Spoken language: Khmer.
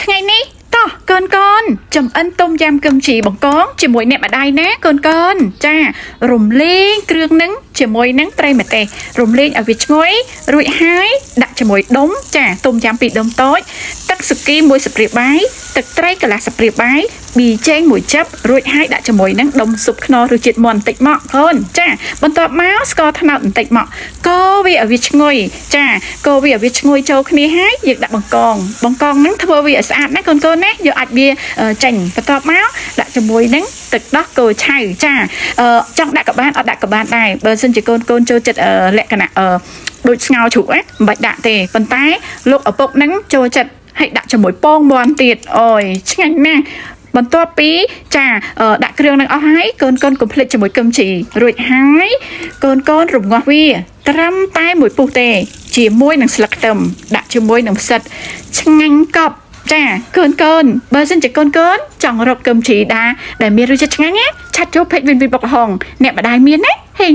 ថ្ងៃនេះតោះកូនចំអិនទុំយ៉ាំគឹមជីបង្កងជាមួយអ្នកម្ដាយណាកូនចារំលែងគ្រឿងនឹងជាមួយនឹងត្រីម្ទេសរំលែងឲ្យវាឈ្ងុយរួចហើយដាក់ជាមួយដុំចាទុំយ៉ាំ2ដុំតូចទឹកស៊ុគី1ស្ព្រាបាយទឹកត្រីកន្លះស្ព្រាបាយប៊ីចេង1ចិបរួចហើយដាក់ជាមួយនឹងដុំស៊ុបខ្នុររសជាតិមាន់បន្តិចមកកូនចាបន្ទាប់មកស្ករត្នោតបន្តិចមកកូរវាឲ្យវាឈ្ងុយចាកូរវាឲ្យវាឈ្ងុយចូលគ្នាហើយយើងដាក់បង្កងហ្នឹងធ្វើវាឲ្យស្អាតណាកូនណាយកអាចវាចេញបន្ទាប់មកដាក់ជាមួយនឹងទឹកដោះគោឆៅចាចង់ដាក់ក៏បានអត់ដាក់ក៏បានដែរបើសិនជាកូនចូលចិត្តលក្ខណៈដូចស្ងោរជ្រូកមិនបាច់ដាក់ទេប៉ុន្តែលោកឪពុកហ្នឹងចូលចិត្តឲ្យដាក់ជាមួយពងមាន់ទៀតអូយឆ្ងាញ់ណាស់បន្ទាប់ពីចាដាក់គ្រឿងនឹងអស់ហើយកូនកុំភ្លេចជាមួយគឹមជីរួចហើយកូនរំងាស់វាត្រឹមតែមួយពុះទេជាមួយនឹងស្លឹកខ្ទឹមដាក់ជាមួយនឹងផ្សិតឆ្ងាញ់កប់ចាកូនបើសិនជាកូនចង់រកគឹមជីដែលមានរសជាតិឆ្ងាញ់ណាឆាត់ចូលពេកវិញបុកហងអ្នកម្ដាយមានណាហេ